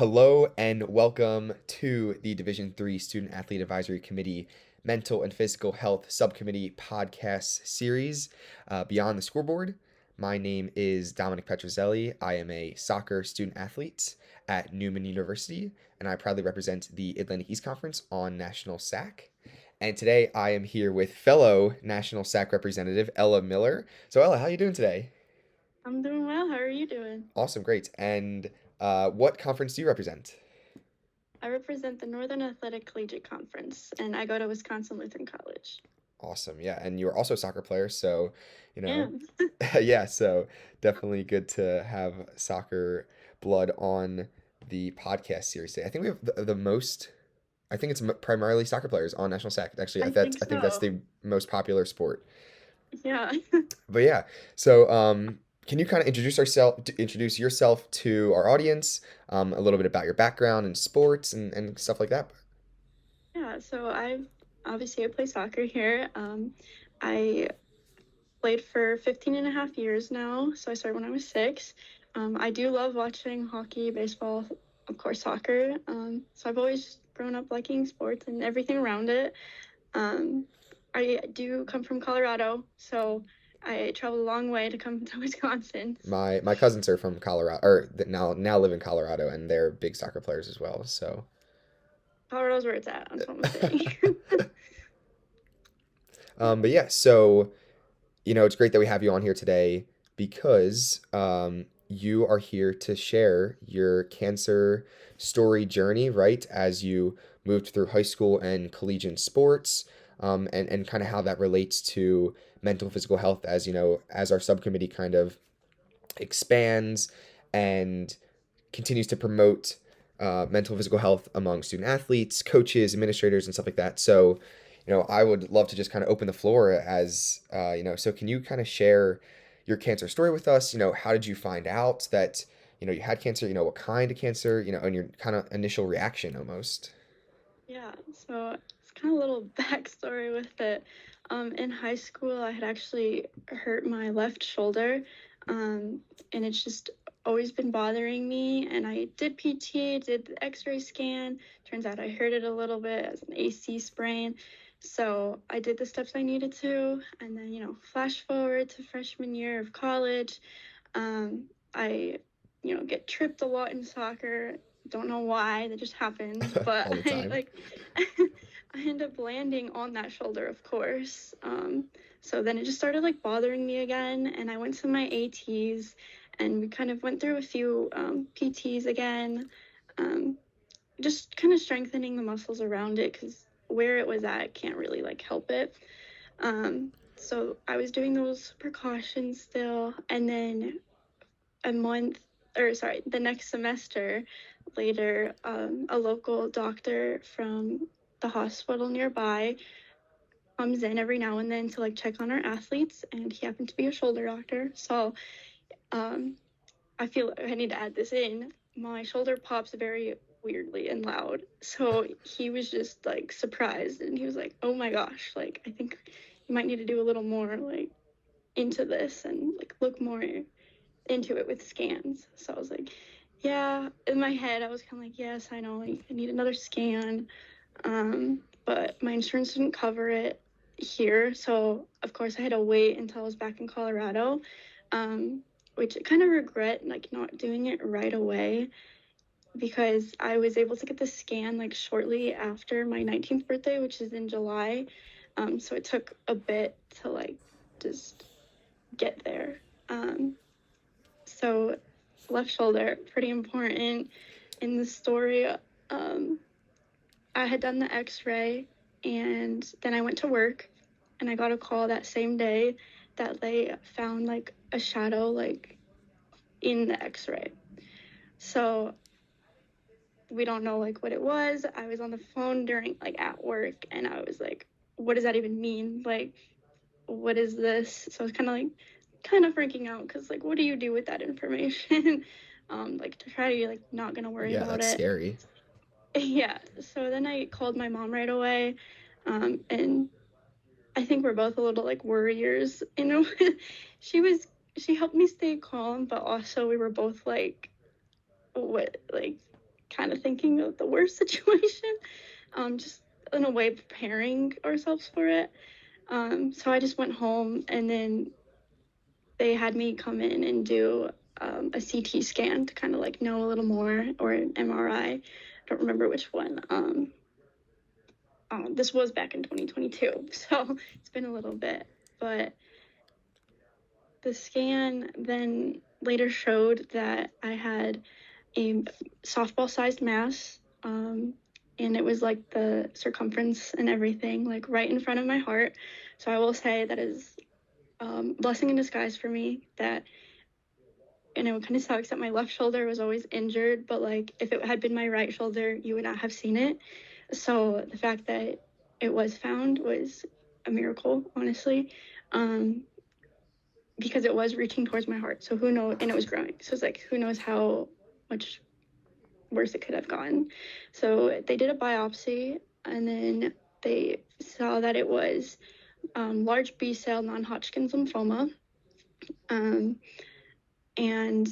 Hello and welcome to the Division III Student Athlete Advisory Committee Mental and Physical Health Subcommittee podcast series, Beyond the Scoreboard. My name is Dominic Petrozelli. I am a soccer student athlete at Newman University, and I proudly represent the Atlantic East Conference on National SAAC. And today I am here with fellow National SAAC representative Ella Miller. So Ella, how are you doing today? I'm doing well. How are you doing? Awesome, great. And what conference do you represent? I represent the Northern Athletic Collegiate Conference, and I go to Wisconsin Lutheran College. Awesome. Yeah. And you're also a soccer player. So, you Yeah. know, yeah. So definitely good to have soccer blood on the podcast series today. I think we have the most, I think it's primarily soccer players on National SAC. Actually, I think I think that's so. the most popular sport. Yeah. But yeah. So, can you kind of introduce yourself to our audience, a little bit about your background in sports and stuff like that? Yeah. So I play soccer here. I played for 15 and a half years now. So I started when I was 6. I do love watching hockey, baseball, of course, soccer. So I've always grown up liking sports and everything around it. Um, I do come from Colorado, so I traveled a long way to come to Wisconsin. My cousins are from Colorado, or now live in Colorado, and they're big soccer players as well. So, Colorado's where it's at, that's what I'm saying. but yeah, so it's great that we have you on here today because you are here to share your cancer story journey, right? As you moved through high school and collegiate sports, and kind of how that relates to mental and physical health as as our subcommittee kind of expands and continues to promote mental and physical health among student athletes, coaches, administrators, and stuff like that. So, I would love to just kind of open the floor as, so can you kind of share your cancer story with us? How did you find out that, you had cancer, what kind of cancer, and your kind of initial reaction almost? Yeah, so it's kind of a little backstory with it. In high school, I had actually hurt my left shoulder, and it's just always been bothering me. And I did PT, did the X-ray scan. Turns out I hurt it a little bit as an AC sprain. So I did the steps I needed to, and then flash forward to freshman year of college. I get tripped a lot in soccer. Don't know why, that just happens, but All the I time. like I end up landing on that shoulder, of course. So then it just started like bothering me again, and I went to my ATs, and we kind of went through a few PTs again, um, just kind of strengthening the muscles around it because where it was at can't really like help it. So I was doing those precautions still, and then a month or sorry, the next semester later, a local doctor from the hospital nearby comes in every now and then to like check on our athletes, and he happened to be a shoulder doctor. So um, I feel like I need to add this in. My shoulder pops very weirdly and loud. So he was just like surprised, and he was like, "Oh my gosh, like I think you might need to do a little more like into this and like look more into it with scans." So I was like, yeah, in my head, I was kind of like, yes, I know, I need another scan. But my insurance didn't cover it here. So, of course, I had to wait until I was back in Colorado, which I kind of regret, like, not doing it right away because I was able to get the scan, like, shortly after my 19th birthday, which is in July. So it took a bit to, like, just get there. Um, so left shoulder, pretty important in the story. I had done the X-ray, and then I went to work, and I got a call that same day that they found like a shadow like in the X-ray. So we don't know like what it was. I was on the phone during like at work, and I was like, what does that even mean? Like, what is this? So I was kind of freaking out because like, what do you do with that information? Like to try to like not gonna worry Yeah, about that's it. scary. Yeah. So then I called my mom right away, and I think we're both a little like worriers. She was she helped me stay calm, but also we were both like, what like kind of thinking of the worst situation, just in a way preparing ourselves for it. So I just went home, and then they had me come in and do a CT scan to kind of like know a little more, or an MRI. I don't remember which one. This was back in 2022, so it's been a little bit. But the scan then later showed that I had a softball-sized mass, and it was like the circumference and everything, like right in front of my heart. So I will say that is blessing in disguise for me. That, and it kind of sucks that my left shoulder was always injured, but like if it had been my right shoulder, you would not have seen it. So the fact that it was found was a miracle, honestly, because it was reaching towards my heart. So who knows? And it was growing. So it's like, who knows how much worse it could have gone. So they did a biopsy, and then they saw that it was large B cell non-Hodgkin's lymphoma. And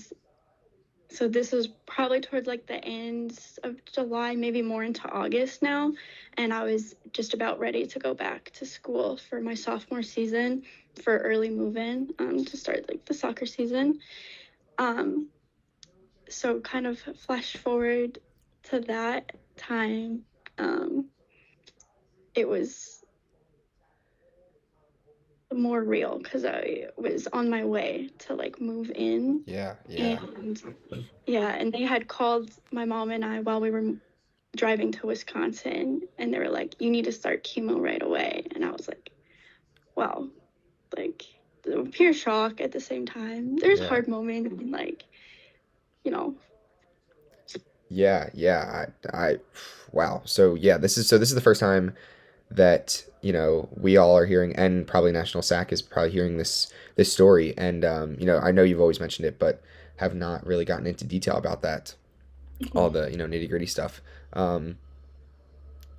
so this was probably towards like the end of July, maybe more into August now. And I was just about ready to go back to school for my sophomore season, for early move-in, to start like the soccer season. So kind of flash forward to that time, it was more real because I was on my way to like move in. Yeah, yeah. And yeah, and they had called my mom and I while we were driving to Wisconsin, and they were like, you need to start chemo right away. And I was like, wow, like pure shock at the same time. There's Yeah. hard moments, and like, you know. Yeah, yeah. Wow. So yeah, this is the first time that, we all are hearing, and probably National SAC is probably hearing this story. And I know you've always mentioned it, but have not really gotten into detail about that, all the, nitty-gritty stuff. Um,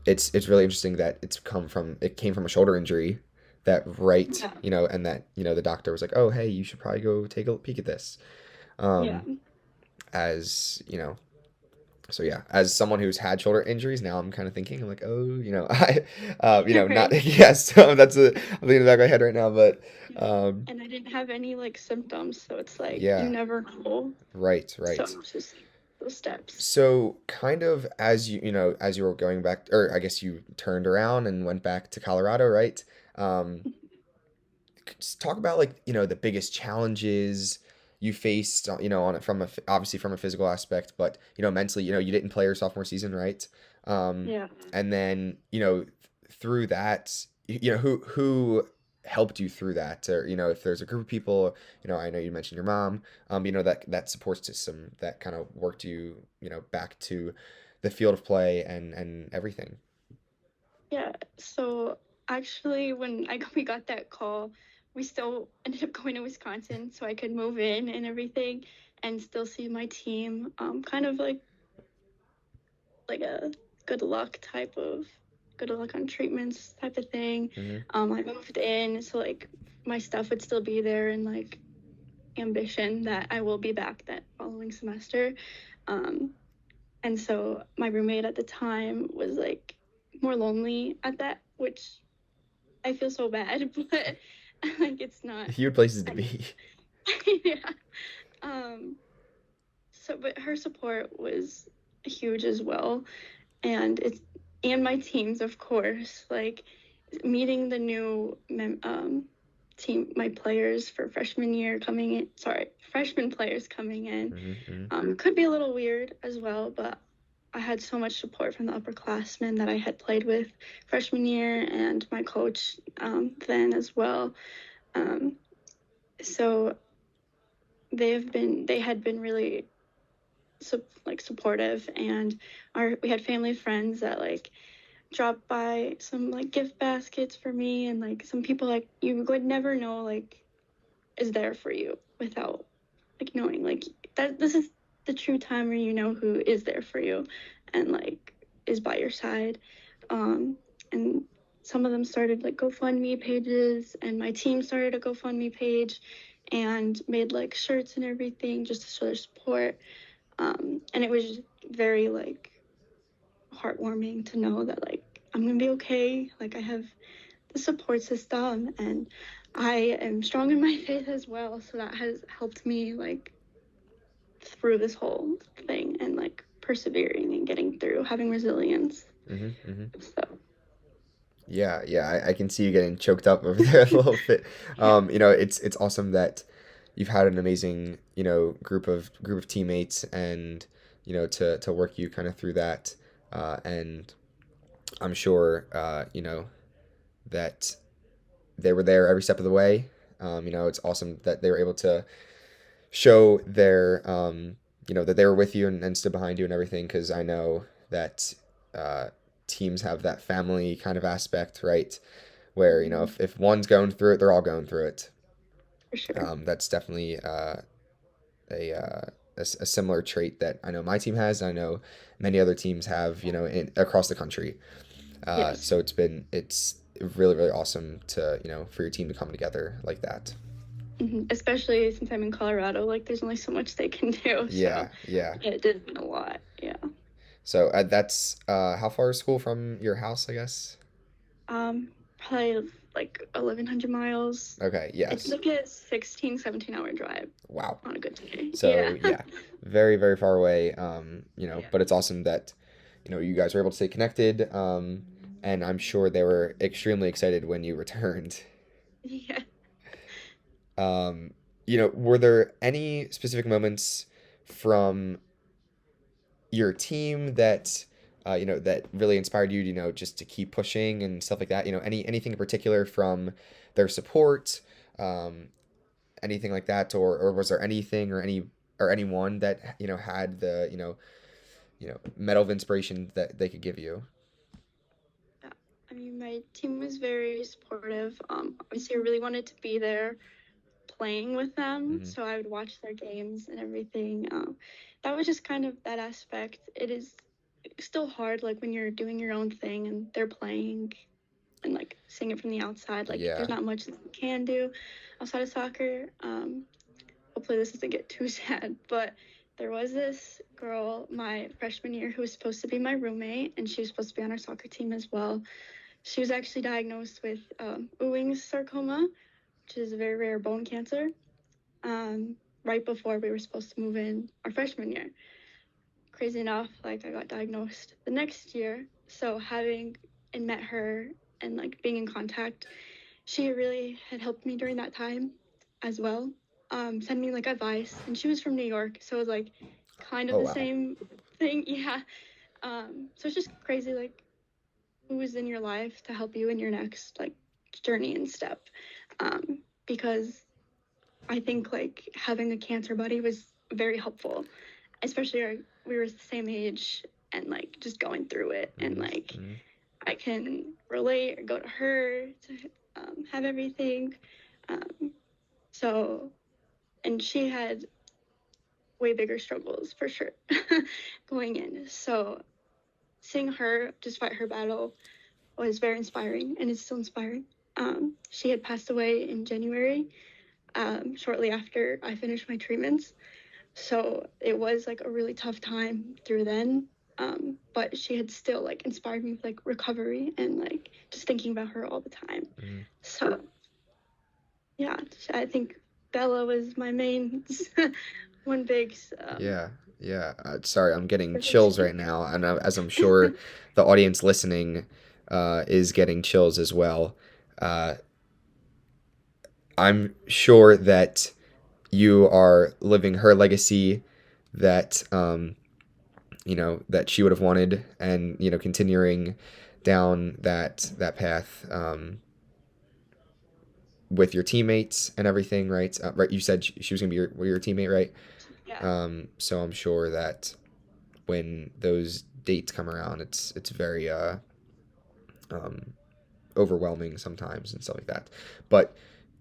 it's really interesting that it came from a shoulder injury, that right, Yeah. and that, the doctor was like, "Oh, hey, you should probably go take a peek at this." Yeah. Um, as, so yeah, as someone who's had shoulder injuries, now I'm kind of thinking, I'm like, oh, not Right. yes. So I'm thinking in the back of my head right now, but Yeah. um, And I didn't have any like symptoms, so it's like you yeah, never know. right, So right. it's just those steps. So kind of as as you were going back, or I guess you turned around and went back to Colorado, right? Um, just talk about, like, the biggest challenges you faced, on it from obviously from a physical aspect, but mentally, you didn't play your sophomore season, right? Um, Yeah. and then, through that, who helped you through that, or if there's a group of people, I know you mentioned your mom, that support system that kind of worked you, back to the field of play and everything. Yeah. So actually, when we got that call, we still ended up going to Wisconsin so I could move in and everything, and still see my team. Kind of like a good luck type of good luck on treatments type of thing. Hmm. I moved in, so like my stuff would still be there, and like ambition that I will be back that following semester. Um, and so my roommate at the time was like more lonely at that, which I feel so bad, but like it's not. Few places to I, be. yeah. Um. So, but her support was huge as well, and my teams, of course, like meeting the new team, my players for freshman year coming in. Sorry, freshman players coming in. Hmm. Could be a little weird as well, but I had so much support from the upperclassmen that I had played with freshman year, and my coach then as well. Um, so they had been really supportive, and we had family friends that like dropped by some like gift baskets for me, and like some people like you would never know like is there for you without like knowing like that this is the true time where you know who is there for you and like is by your side. And some of them started like GoFundMe pages, and my team started a GoFundMe page and made like shirts and everything just to show their support. And it was very like heartwarming to know that like I'm gonna be okay. Like I have the support system, and I am strong in my faith as well. So that has helped me like through this whole thing and like persevering and getting through, having resilience. Hmm. Hmm. So Yeah, yeah, I can see you getting choked up over there a little bit. yeah, It's awesome that you've had an amazing, group of teammates, and to work you kind of through that. And I'm sure that they were there every step of the way. It's awesome that they were able to show that they were with you, and stood behind you and everything. Because I know that uh, teams have that family kind of aspect, right? Where mm-hmm, if one's going through it, they're all going through it. for sure. That's definitely a, uh, a similar trait that I know my team has. I know many other teams have, across the country. Yes. So it's really really awesome to for your team to come together like that. Especially since I'm in Colorado, like there's only so much they can do. So Yeah, yeah. yeah, it did mean a lot. Yeah. So that's how far is school from your house, I guess? Probably like 1,100 miles. Okay, It's yes. like a 16, 17-hour drive Wow. on a good day. So Yeah. yeah, very very far away. Yeah. But it's awesome that you guys were able to stay connected. And I'm sure they were extremely excited when you returned. Yeah. Um, were there any specific moments from your team that that really inspired you, just to keep pushing and stuff like that? Anything in particular from their support, um, anything like that, or was there anything or anyone that had the medal of inspiration that they could give you? Yeah. I mean, my team was very supportive. Obviously, I really wanted to be there playing with them, Hmm. so I would watch their games and everything. That was just kind of that aspect. It is still hard, like when you're doing your own thing and they're playing and like seeing it from the outside. Like there's Yeah. not much that you can do outside of soccer. Hopefully this doesn't get too sad, but there was this girl my freshman year who was supposed to be my roommate, and she was supposed to be on our soccer team as well. She was actually diagnosed with Ewing's sarcoma, which is a very rare bone cancer, right before we were supposed to move in our freshman year. Crazy enough, like I got diagnosed the next year. So having and met her and like being in contact, she really had helped me during that time as well. Send me like advice, and she was from New York, so it was like kind of Oh the wow. same thing. Yeah. So it's just crazy, like who is in your life to help you in your next like journey and step. Because I think like having a cancer buddy was very helpful, especially we were the same age and like just going through it, and Hmm. like Hmm. I can relate or go to her to have everything. Um, so, and she had way bigger struggles for sure going in. So seeing her just fight her battle was very inspiring, and it's still inspiring. She had passed away in January, shortly after I finished my treatments. So it was like a really tough time through then. But she had still like inspired me with like recovery and like just thinking about her all the time. Hmm. So yeah, I think Bella was my main one big Yeah, yeah. Sorry, I'm getting chills person. right now, and as I'm sure the audience listening is getting chills as well. Uh, I'm sure that you are living her legacy, that that she would have wanted, and continuing down that path, with your teammates and everything, right? Right. You said she was gonna be your teammate, right? Yeah. So I'm sure that when those dates come around, it's very um, overwhelming sometimes and stuff like that. But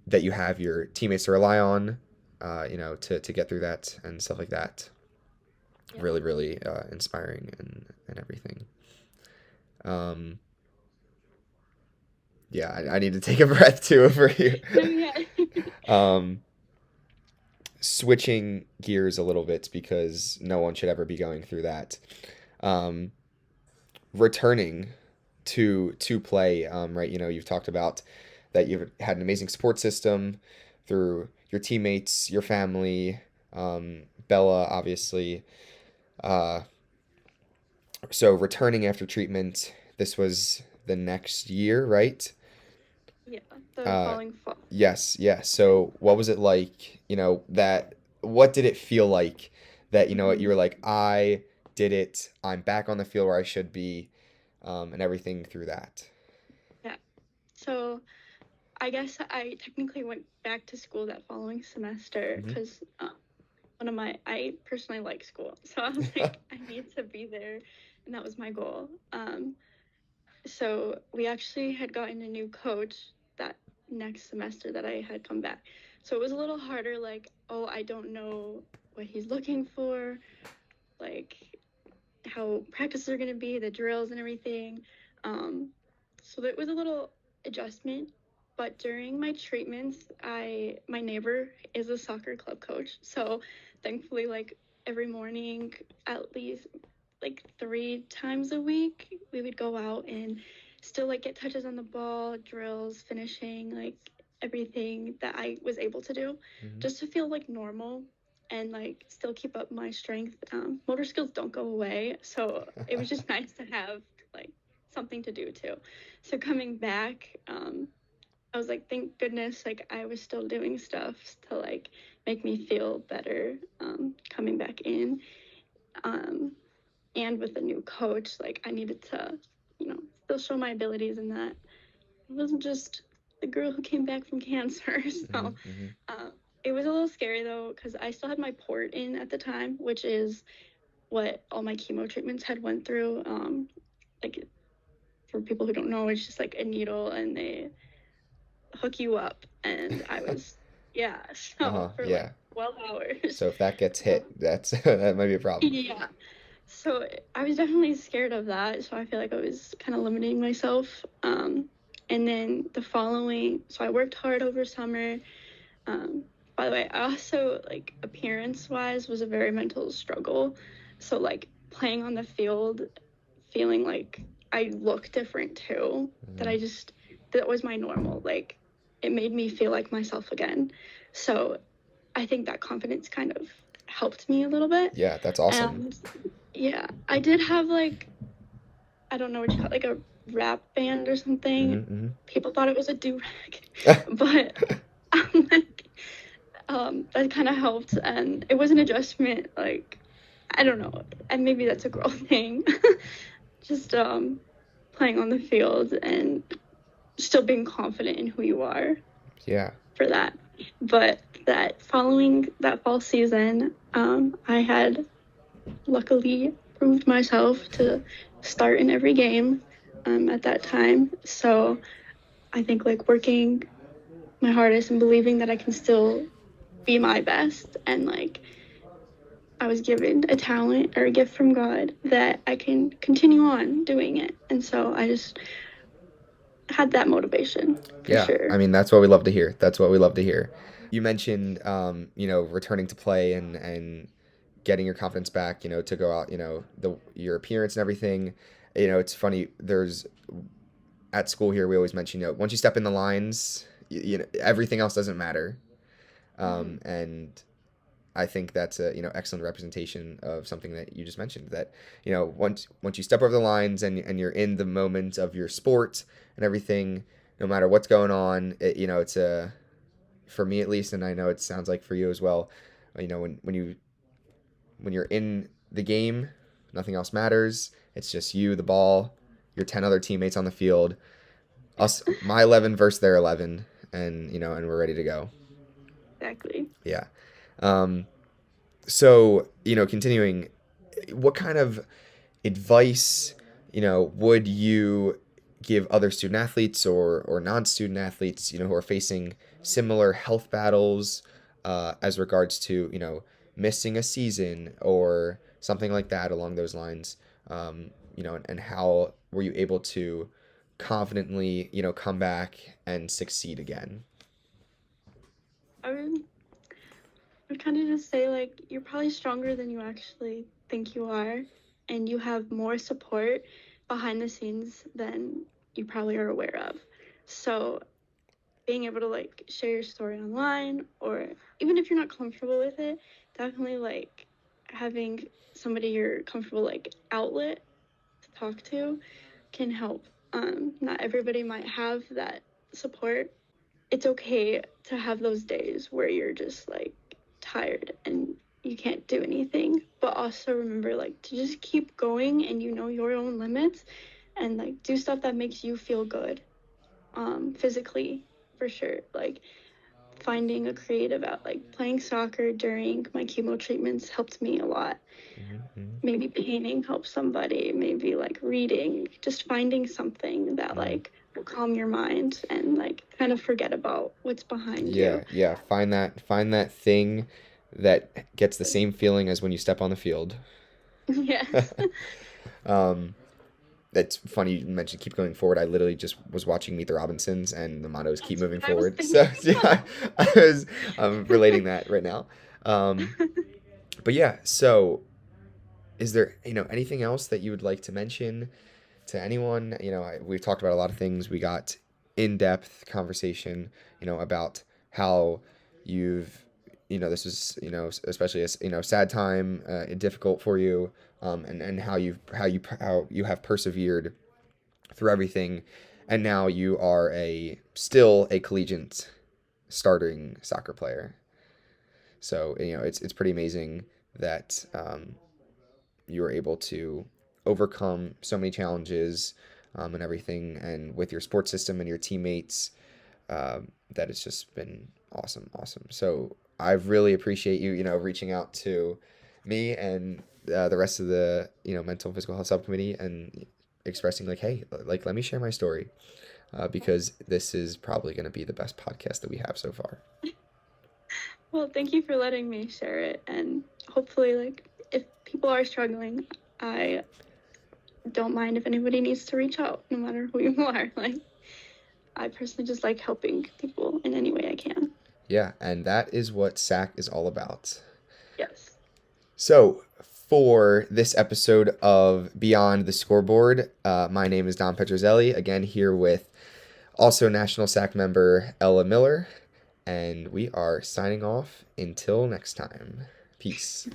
that you have your teammates to rely on, to get through that and stuff like that. Yeah. Really, really inspiring and everything. Um, yeah, I need to take a breath too over here. No, yeah. um, switching gears a little bit because no one should ever be going through that. Um, Returning to play, right? You've talked about that you've had an amazing support system through your teammates, your family, Bella, obviously. Uh, so returning after treatment, this was the next year, right? Yeah, the Uh, following fall. yes, yes. So what was it like, what did it feel like that, you Hmm. were like, I did it, I'm back on the field where I should be, and everything through that? Yeah. So I guess I technically went back to school that following semester Hmm. because I personally like school. So I was like, I need to be there. And that was my goal. So we actually had gotten a new coach that next semester that I had come back. So it was a little harder, like, oh, I don't know what he's looking for, like how practices are going to be, the drills and everything. Um, so it was a little adjustment. But during my treatments, my neighbor is a soccer club coach. So thankfully, like every morning, at least like 3 times a week, we would go out and still like get touches on the ball, drills, finishing, like everything that I was able to do Hmm. just to feel like normal and like still keep up my strength. Motor skills don't go away, so it was just nice to have like something to do too. So coming back, I was like, thank goodness, like I was still doing stuff to like make me feel better coming back in. Um, and with a new coach, like I needed to, still show my abilities in that. I wasn't just the girl who came back from cancer. Hmm. So Hmm. uh, it was a little scary though, because I still had my port in at the time, which is what all my chemo treatments had went through. Like for people who don't know, it's just like a needle and they hook you up. And I was, yeah, so Uh-huh, for like yeah. 12 hours. So if that gets Um, hit, that's that might be a problem. yeah. So I was definitely scared of that. So I feel like I was kind of limiting myself. And then the following, so I worked hard over summer. Um, by the way, I also like appearance wise was a very mental struggle. So like playing on the field, feeling like I look different too. That Hmm. I just that was my normal. Like it made me feel like myself again. So I think that confidence kind of helped me a little bit. Yeah, that's awesome. And yeah, I did have like I don't know what you call it, like a rap band or something. Hmm. Hmm. People thought it was a do rag, but like, that kind of helped, and it was an adjustment. Like I don't know, and maybe that's a girl thing. Just playing on the field and still being confident in who you are Yeah. for that. But that following that fall season, I had luckily proved myself to start in every game at that time. So I think like working my hardest and believing that I can still be my best and like I was given a talent or a gift from God that I can continue on doing it. And so I just had that motivation for Yeah, I sure. mean that's what we love to hear. That's what we love to hear. You mentioned, returning to play and getting your confidence back. To go out. The your appearance and everything. It's funny. There's at school here we always mention, once you step in the lines, everything else doesn't matter. Mm-hmm. And I think that's a excellent representation of something that you just mentioned. That once you step over the lines and you're in the moment of your sport and everything, no matter what's going on, it's a for me at least, and I know it sounds like for you as well. When you're in the game, nothing else matters. It's just you, the ball, your 10 other teammates on the field, us, my 11 versus their 11, and we're ready to go. Exactly. Yeah. Um, so continuing, what kind of advice would you give other student athletes or non-student athletes who are facing similar health battles, as regards to missing a season or something like that along those lines, and how were you able to confidently come back and succeed again? I mean, would kind of just say, like, you're probably stronger than you actually think you are, and you have more support behind the scenes than you probably are aware of. So being able to like share your story online, or even if you're not comfortable with it, definitely like having somebody you're comfortable like outlet to talk to can help. Not everybody might have that support. It's okay to have those days where you're just like tired and you can't do anything, but also remember like to just keep going, and you know your own limits, and like do stuff that makes you feel good, physically, for sure. Like finding a creative out, like playing soccer during my chemo treatments helped me a lot. Hmm. Maybe painting helps somebody, maybe like reading, just finding something that Hmm. like will calm your mind and like kind of forget about what's behind you. Yeah, yeah. Find that thing that gets the same feeling as when you step on the field. Yes. Um, It's funny you mentioned keep going forward. I literally just was watching Meet the Robinsons, and the motto is keep That's moving what I was forward. thinking So yeah, about. I was relating that right now. Um, but yeah, so is there anything else that you would like to mention to anyone? We've talked about a lot of things. We got in-depth conversation, about how you've, this was, especially a sad time, difficult for you, and how you have persevered through everything, and now you are still a collegiate starting soccer player. So it's pretty amazing that you were able to overcome so many challenges, and everything, and with your sports system and your teammates, that it's just been awesome, awesome. So I really appreciate you, reaching out to me and the rest of the mental and physical health subcommittee, and expressing like, hey, like let me share my story, because this is probably going to be the best podcast that we have so far. Well, thank you for letting me share it, and hopefully like if people are struggling, I don't mind if anybody needs to reach out, no matter who you are. Like, I personally just like helping people in any way I can. Yeah, and that is what SAC is all about. Yes. So, for this episode of Beyond the Scoreboard, my name is Don Petrozelli, again here with also National SAC member Ella Miller, and we are signing off until next time. Peace.